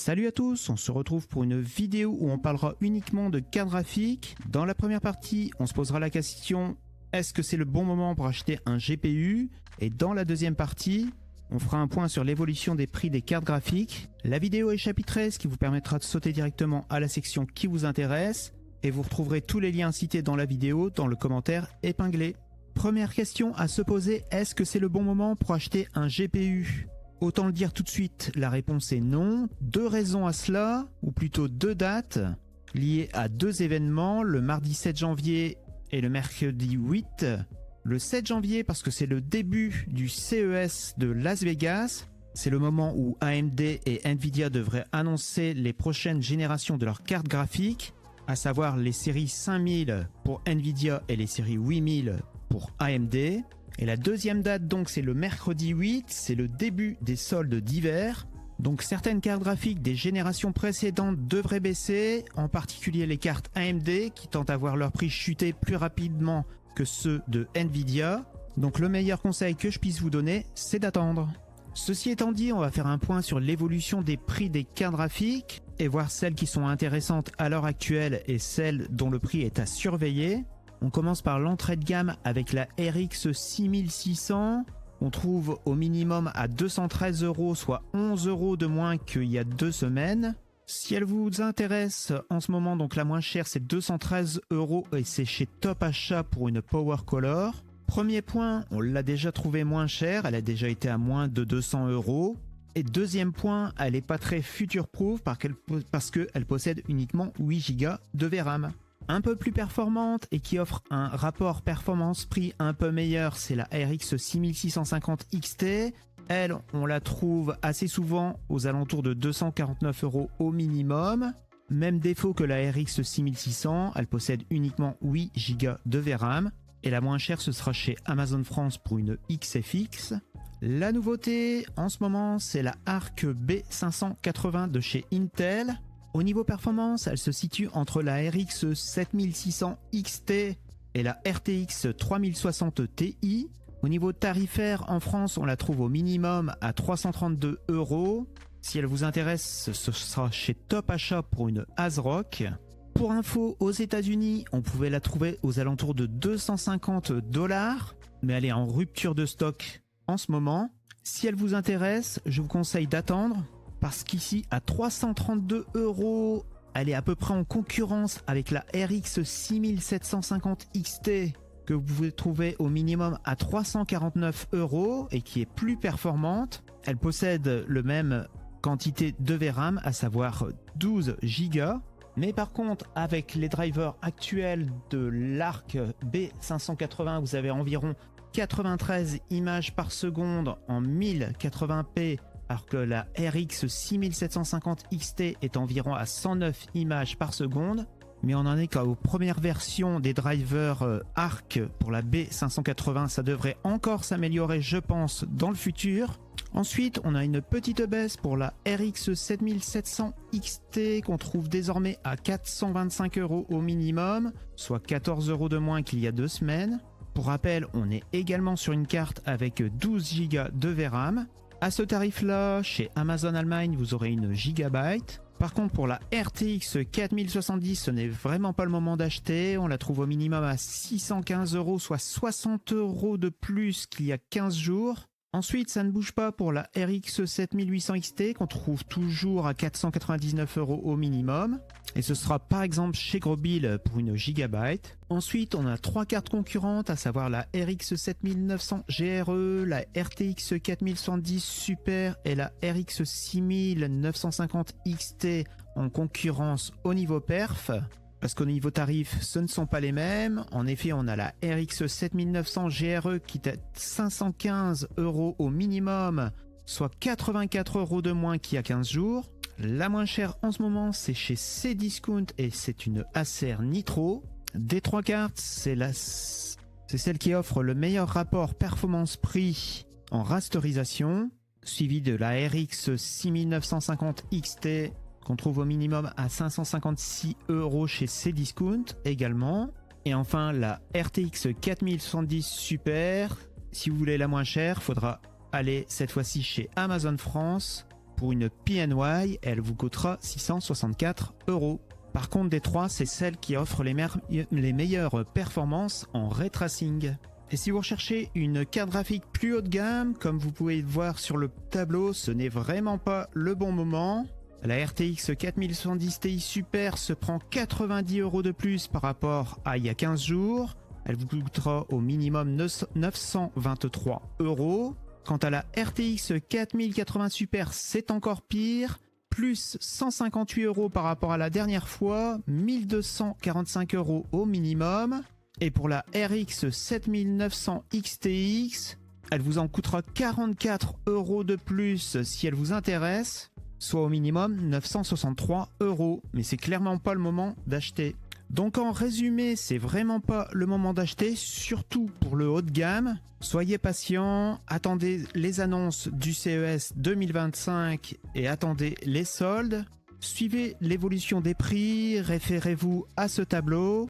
Salut à tous, on se retrouve pour une vidéo où on parlera uniquement de cartes graphiques. Dans la première partie, on se posera la question est-ce que c'est le bon moment pour acheter un GPU? Et dans la deuxième partie, on fera un point sur l'évolution des prix des cartes graphiques. La vidéo est chapitrée, ce qui vous permettra de sauter directement à la section qui vous intéresse. Et vous retrouverez tous les liens cités dans la vidéo dans le commentaire épinglé. Première question à se poser, est-ce que c'est le bon moment pour acheter un GPU? Autant le dire tout de suite, la réponse est non. Deux raisons à cela, ou plutôt deux dates, liées à deux événements, le mardi 7 janvier et le mercredi 8. Le 7 janvier parce que c'est le début du CES de Las Vegas. C'est le moment où AMD et Nvidia devraient annoncer les prochaines générations de leurs cartes graphiques, à savoir les séries 5000 pour Nvidia et les séries 8000 pour AMD. Et la deuxième date donc c'est le mercredi 8, c'est le début des soldes d'hiver. Donc certaines cartes graphiques des générations précédentes devraient baisser, en particulier les cartes AMD qui tentent à voir leur prix chuter plus rapidement que ceux de Nvidia. Donc le meilleur conseil que je puisse vous donner, c'est d'attendre. Ceci étant dit, on va faire un point sur l'évolution des prix des cartes graphiques et voir celles qui sont intéressantes à l'heure actuelle et celles dont le prix est à surveiller. On commence par l'entrée de gamme avec la RX 6600. On trouve au minimum à 213 €, soit 11 € de moins qu'il y a 2 semaines. Si elle vous intéresse en ce moment, donc la moins chère c'est 213 € et c'est chez Top Achat pour une Power Color. Premier point, on l'a déjà trouvée moins chère, elle a déjà été à moins de 200 €. Et deuxième point, elle n'est pas très future-proof parce qu'elle possède uniquement 8 Go de VRAM. Un peu plus performante et qui offre un rapport performance-prix un peu meilleur, c'est la RX 6650 XT. Elle, on la trouve assez souvent aux alentours de 249 € au minimum. Même défaut que la RX 6600, elle possède uniquement 8 Go de VRAM. Et la moins chère, ce sera chez Amazon France pour une XFX. La nouveauté en ce moment, c'est la Arc B580 de chez Intel. Au niveau performance, elle se situe entre la RX 7600 XT et la RTX 3060 Ti. Au niveau tarifaire, en France, on la trouve au minimum à 332 €. Si elle vous intéresse, ce sera chez Top Achat pour une ASRock. Pour info, aux États-Unis, on pouvait la trouver aux alentours de 250 $, mais elle est en rupture de stock en ce moment. Si elle vous intéresse, je vous conseille d'attendre. Parce qu'ici, à 332 €, elle est à peu près en concurrence avec la RX 6750 XT que vous pouvez trouver au minimum à 349 € et qui est plus performante. Elle possède le même quantité de VRAM, à savoir 12 Go. Mais par contre, avec les drivers actuels de l'Arc B580, vous avez environ 93 images par seconde en 1080p, alors que la RX 6750 XT est environ à 109 images par seconde. Mais on en est qu'aux premières versions des drivers Arc pour la B580, ça devrait encore s'améliorer, je pense, dans le futur. Ensuite, on a une petite baisse pour la RX 7700 XT qu'on trouve désormais à 425 € au minimum, soit 14 € de moins qu'il y a 2 semaines. Pour rappel, on est également sur une carte avec 12 Go de VRAM. À ce tarif-là, chez Amazon Allemagne, vous aurez une gigabyte. Par contre, pour la RTX 4070, ce n'est vraiment pas le moment d'acheter. On la trouve au minimum à 615 €, soit 60 € de plus qu'il y a 15 jours. Ensuite, ça ne bouge pas pour la RX 7800 XT qu'on trouve toujours à 499 € au minimum. Et ce sera par exemple chez Grobil pour une gigabyte. Ensuite, on a 3 cartes concurrentes, à savoir la RX 7900 GRE, la RTX 4070 Super et la RX 6950 XT en concurrence au niveau perf. Parce qu'au niveau tarif, ce ne sont pas les mêmes. En effet, on a la RX 7900 GRE qui est à 515 € au minimum, soit 84 € de moins qu'il y a 15 jours. La moins chère en ce moment, c'est chez Cdiscount et c'est une Acer Nitro. Des 3 cartes, c'est celle qui offre le meilleur rapport performance-prix en rasterisation, suivi de la RX 6950 XT qu'on trouve au minimum à 556 € chez Cdiscount également. Et enfin la RTX 4070 Super. Si vous voulez la moins chère, il faudra aller cette fois-ci chez Amazon France pour une PNY, elle vous coûtera 664 €. Par contre, D3, c'est celle qui offre les meilleures performances en ray tracing. Et si vous recherchez une carte graphique plus haut de gamme, comme vous pouvez le voir sur le tableau, ce n'est vraiment pas le bon moment. La RTX 4070 Ti Super se prend 90 € de plus par rapport à il y a 15 jours. Elle vous coûtera au minimum 923 €. Quant à la RTX 4080 Super, c'est encore pire. Plus 158 € par rapport à la dernière fois, 1245 € au minimum. Et pour la RX 7900 XTX, elle vous en coûtera 44 € de plus si elle vous intéresse, soit au minimum 963 €. Mais c'est clairement pas le moment d'acheter. Donc en résumé, c'est vraiment pas le moment d'acheter, surtout pour le haut de gamme. Soyez patient, attendez les annonces du CES 2025 et attendez les soldes. Suivez l'évolution des prix, référez-vous à ce tableau.